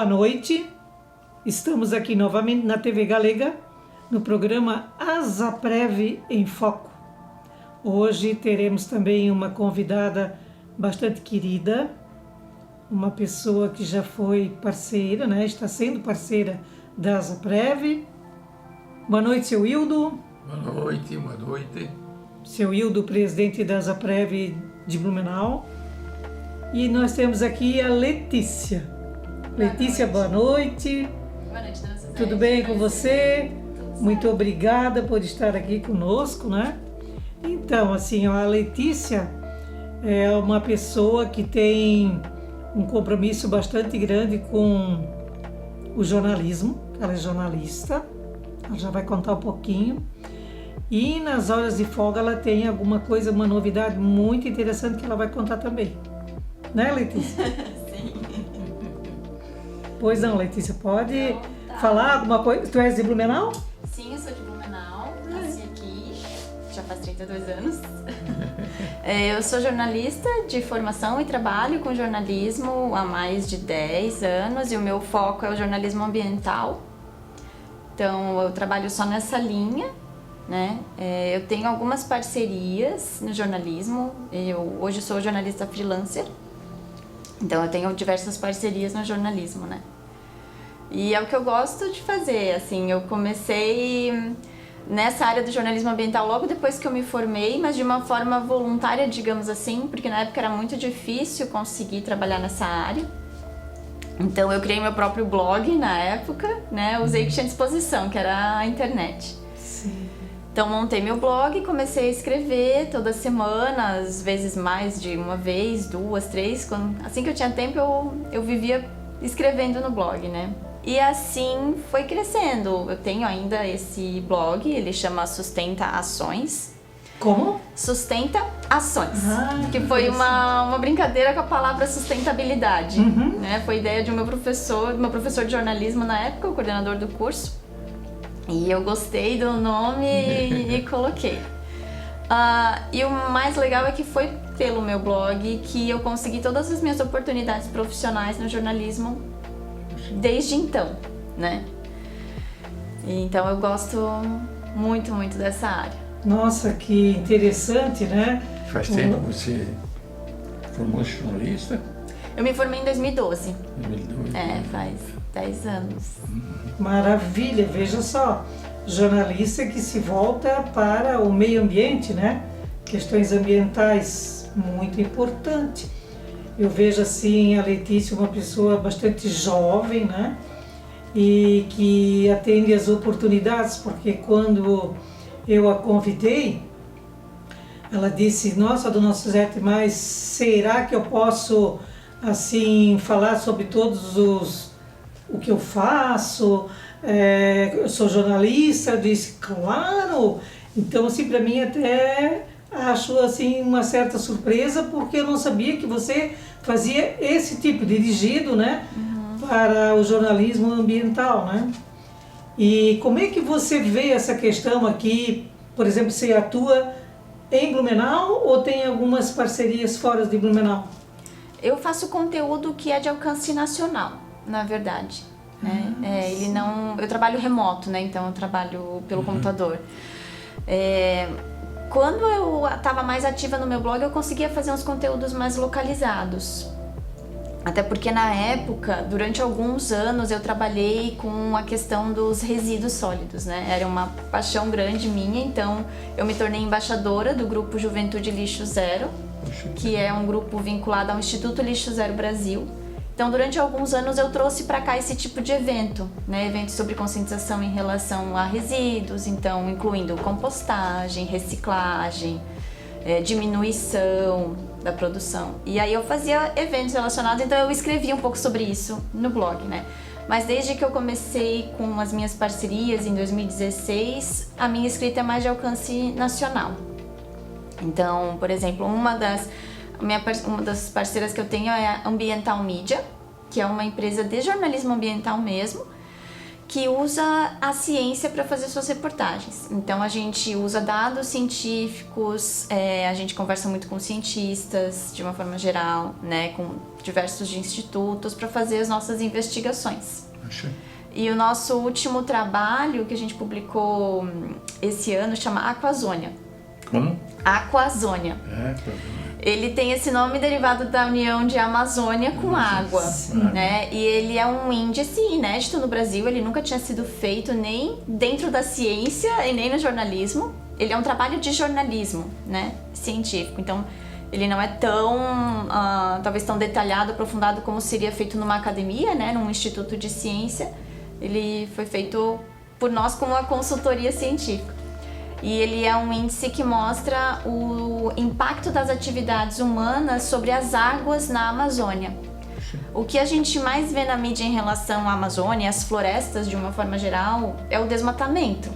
Boa noite, estamos aqui novamente na TV Galega, no programa Asaprev em Foco. Hoje teremos também uma convidada bastante querida, uma pessoa que já foi parceira, né? Está sendo parceira da Asaprev. Boa noite, seu Hildo. Boa noite, boa noite. Seu Hildo, presidente da Asaprev de Blumenau. E nós temos aqui a Letícia. Letícia, boa noite. Boa noite, dona Suzete. Tudo bem com você? Tudo Muito certo. obrigada por estar aqui conosco, né? Então, assim, a Letícia é uma pessoa que tem um compromisso bastante grande com o jornalismo. Ela é jornalista, ela já vai contar um pouquinho. E nas horas de folga ela tem alguma coisa, uma novidade muito interessante que ela vai contar também. Né, Letícia? Sim. Pois não, Letícia, pode Então, tá. falar alguma coisa? Tu és de Blumenau? Sim, eu sou de Blumenau, nasci aqui, já faz 32 anos. Eu sou jornalista de formação e trabalho com jornalismo há mais de 10 anos e o meu foco é o jornalismo ambiental. Então, eu trabalho só nessa linha, né? Eu tenho algumas parcerias no jornalismo, eu hoje sou jornalista freelancer. Então eu tenho diversas parcerias no jornalismo, né? E é o que eu gosto de fazer, assim, eu comecei nessa área do jornalismo ambiental logo depois que eu me formei, mas de uma forma voluntária, digamos assim, porque na época era muito difícil conseguir trabalhar nessa área. Então eu criei meu próprio blog na época, né? Usei o que tinha à disposição, que era a internet. Sim. Então montei meu blog, comecei a escrever toda semana, às vezes mais de uma vez, duas, três. Assim que eu tinha tempo eu vivia escrevendo no blog, né? E assim foi crescendo. Eu tenho ainda esse blog, ele chama Sustenta Ações. Como? Sustenta Ações, Ah, que foi uma brincadeira com a palavra sustentabilidade. Uhum. Né? Foi ideia de meu professor de jornalismo na época, o coordenador do curso. E eu gostei do nome e coloquei. E o mais legal é que foi pelo meu blog que eu consegui todas as minhas oportunidades profissionais no jornalismo desde então, né? Então eu gosto muito, muito dessa área. Nossa, que interessante, né? Faz tempo que você formou-se jornalista? Eu me formei em 2012. 2002. Faz 10 anos. Maravilha, veja só, jornalista que se volta para o meio ambiente, né? Questões ambientais, muito importante. Eu vejo assim a Letícia uma pessoa bastante jovem, né? E que atende às oportunidades, porque quando eu a convidei, ela disse, nossa, dona Suzete, mas será que eu posso, assim, falar sobre o que eu faço? Eu sou jornalista. Eu disse, claro! Então, assim, para mim até acho, assim, uma certa surpresa, porque eu não sabia que você fazia esse tipo, dirigido, né, para o jornalismo ambiental, né? E como é que você vê essa questão aqui? Por exemplo, você atua em Blumenau ou tem algumas parcerias fora de Blumenau? Eu faço conteúdo que é de alcance nacional, na verdade. Né? Eu trabalho remoto, né? Então eu trabalho pelo computador. Quando eu estava mais ativa no meu blog, eu conseguia fazer uns conteúdos mais localizados. Até porque na época, durante alguns anos, eu trabalhei com a questão dos resíduos sólidos, né? Era uma paixão grande minha, então eu me tornei embaixadora do grupo Juventude Lixo Zero, que é um grupo vinculado ao Instituto Lixo Zero Brasil. Então, durante alguns anos eu trouxe para cá esse tipo de evento, né? Evento sobre conscientização em relação a resíduos, então incluindo compostagem, reciclagem, diminuição da produção. E aí eu fazia eventos relacionados, então eu escrevia um pouco sobre isso no blog, né? Mas desde que eu comecei com as minhas parcerias em 2016, a minha escrita é mais de alcance nacional. Então, por exemplo, uma das parceiras que eu tenho é a Ambiental Media, que é uma empresa de jornalismo ambiental mesmo, que usa a ciência para fazer suas reportagens. Então a gente usa dados científicos, a gente conversa muito com cientistas de uma forma geral, né, com diversos institutos para fazer as nossas investigações. E o nosso último trabalho que a gente publicou esse ano chama Aquazônia. Como? Aquazônia. Ele tem esse nome derivado da união de Amazônia com água, né? E ele é um índice inédito no Brasil, ele nunca tinha sido feito nem dentro da ciência e nem no jornalismo. Ele é um trabalho de jornalismo, né? Científico. Então, ele não é tão, talvez tão detalhado, aprofundado como seria feito numa academia, né? Num instituto de ciência. Ele foi feito por nós como uma consultoria científica. E ele é um índice que mostra o impacto das atividades humanas sobre as águas na Amazônia. O que a gente mais vê na mídia em relação à Amazônia, às florestas de uma forma geral, é o desmatamento.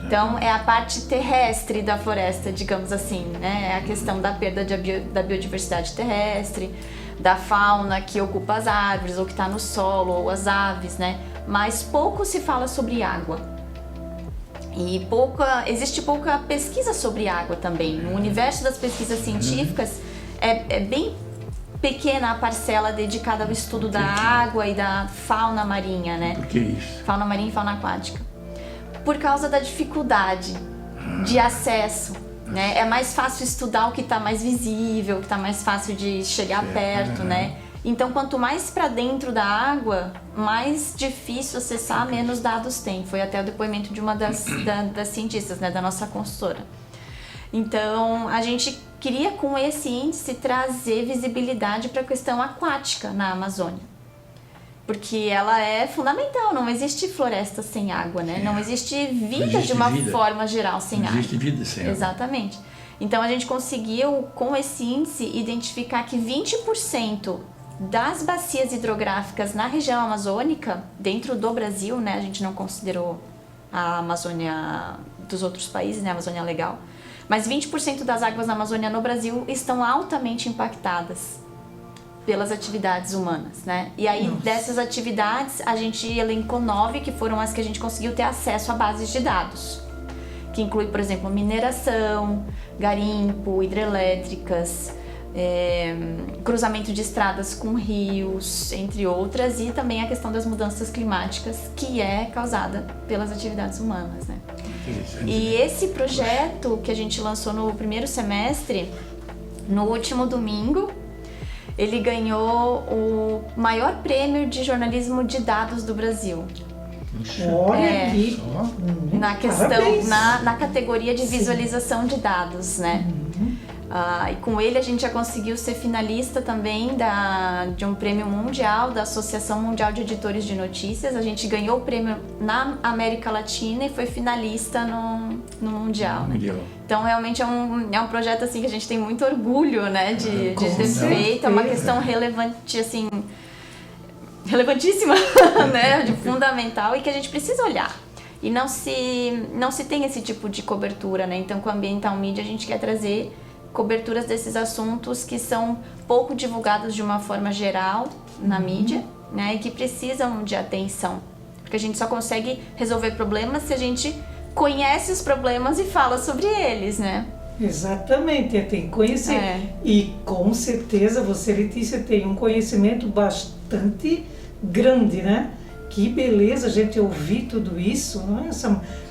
Então, é a parte terrestre da floresta, digamos assim, né? É a questão da perda da biodiversidade terrestre, da fauna que ocupa as árvores, ou que está no solo, ou as aves, né? Mas pouco se fala sobre água. E existe pouca pesquisa sobre água também. No universo das pesquisas científicas, é bem pequena a parcela dedicada ao estudo da água e da fauna marinha, né? Por que isso? Fauna marinha e fauna aquática. Por causa da dificuldade de acesso, né? É mais fácil estudar o que está mais visível, o que está mais fácil de chegar perto, né? Então, quanto mais para dentro da água, mais difícil acessar, menos dados tem. Foi até o depoimento de uma das cientistas, né, da nossa consultora. Então, a gente queria, com esse índice, trazer visibilidade para a questão aquática na Amazônia. Porque ela é fundamental, não existe floresta sem água, né? Não existe vida de uma forma geral sem água. Não existe vida sem água. Exatamente. Então, a gente conseguiu, com esse índice, identificar que 20% das bacias hidrográficas na região amazônica, dentro do Brasil, né, a gente não considerou a Amazônia dos outros países, né, a Amazônia legal, mas 20% das águas na Amazônia no Brasil estão altamente impactadas pelas atividades humanas, né? E aí, dessas atividades, a gente elencou 9, que foram as que a gente conseguiu ter acesso a bases de dados, que inclui, por exemplo, mineração, garimpo, hidrelétricas, cruzamento de estradas com rios, entre outras, e também a questão das mudanças climáticas, que é causada pelas atividades humanas, né? E esse projeto que a gente lançou no primeiro semestre, no último domingo, ele ganhou o maior prêmio de jornalismo de dados do Brasil. Olha aqui. Na questão, na categoria de visualização de dados, né? E com ele a gente já conseguiu ser finalista também de um prêmio mundial da Associação Mundial de Editores de Notícias. A gente ganhou o prêmio na América Latina e foi finalista no Mundial, né? Então realmente é um projeto assim que a gente tem muito orgulho, né, de ter feito. É uma questão relevante, assim, relevantíssima, né, de fundamental, e que a gente precisa olhar. E não se tem esse tipo de cobertura, né? Então com a Ambiental Media a gente quer trazer coberturas desses assuntos que são pouco divulgados de uma forma geral na mídia, né, e que precisam de atenção, porque a gente só consegue resolver problemas se a gente conhece os problemas e fala sobre eles, né? Exatamente, tem que conhecer. E com certeza você, Letícia, tem um conhecimento bastante grande, né? Que beleza a gente ouvir tudo isso, né?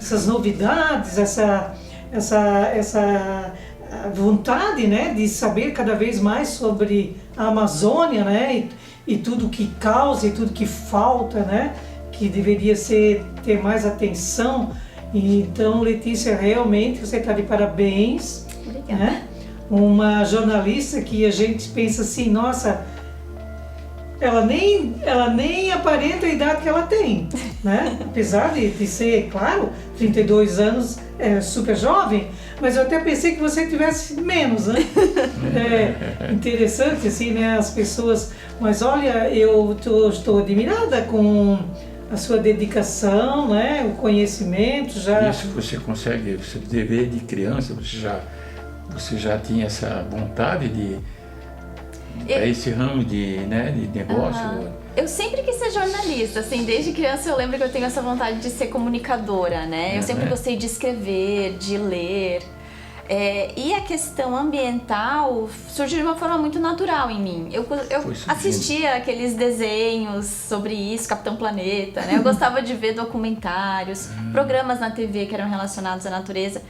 Essas novidades, essa vontade, né, de saber cada vez mais sobre a Amazônia, né, e tudo que causa e tudo que falta, né, que deveria ter mais atenção. E então, Letícia, realmente você está de parabéns. Obrigada. Né? Uma jornalista que a gente pensa assim, nossa, ela nem aparenta a idade que ela tem, né? Apesar de ser, claro, 32 anos, super jovem, mas eu até pensei que você tivesse menos, né? Interessante, assim, né? As pessoas... Mas olha, eu estou admirada com a sua dedicação, né? O conhecimento já... Isso você consegue, você deve de criança, você já tinha essa vontade para esse ramo de negócio? Eu sempre quis ser jornalista, assim, desde criança eu lembro que eu tenho essa vontade de ser comunicadora, né? Eu sempre gostei de escrever, de ler. E a questão ambiental surgiu de uma forma muito natural em mim. Eu assistia aqueles desenhos sobre isso, Capitão Planeta, né? Eu gostava de ver documentários, programas na TV que eram relacionados à natureza.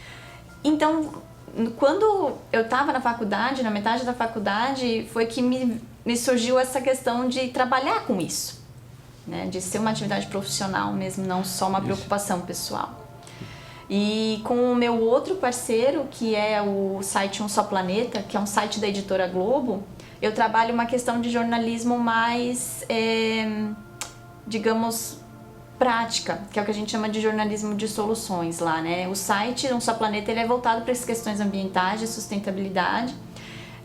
Então, quando eu estava na faculdade, na metade da faculdade, foi que me surgiu essa questão de trabalhar com isso, né? De ser uma atividade profissional mesmo, não só uma preocupação pessoal. E com o meu outro parceiro, que é o site Um Só Planeta, que é um site da Editora Globo, eu trabalho uma questão de jornalismo mais, digamos, prática, que é o que a gente chama de jornalismo de soluções lá, né? O site Um Só Planeta ele é voltado para essas questões ambientais, de sustentabilidade.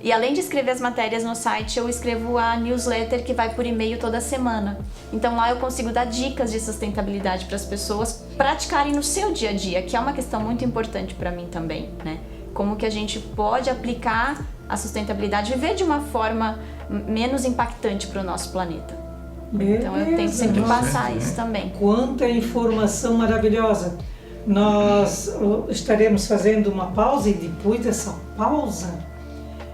E além de escrever as matérias no site, eu escrevo a newsletter que vai por e-mail toda semana. Então lá eu consigo dar dicas de sustentabilidade para as pessoas praticarem no seu dia a dia, que é uma questão muito importante para mim também, né? Como que a gente pode aplicar a sustentabilidade, viver de uma forma menos impactante para o nosso planeta. Beleza. Então eu tento sempre passar isso também. Quanta informação maravilhosa! Nós estaremos fazendo uma pausa e depois dessa pausa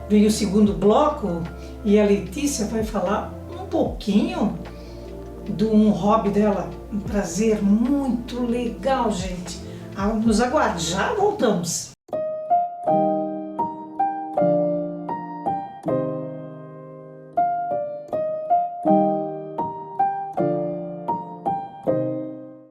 vem o segundo bloco e a Letícia vai falar um pouquinho de um hobby dela, um prazer muito legal, gente. Nos aguarde, já voltamos.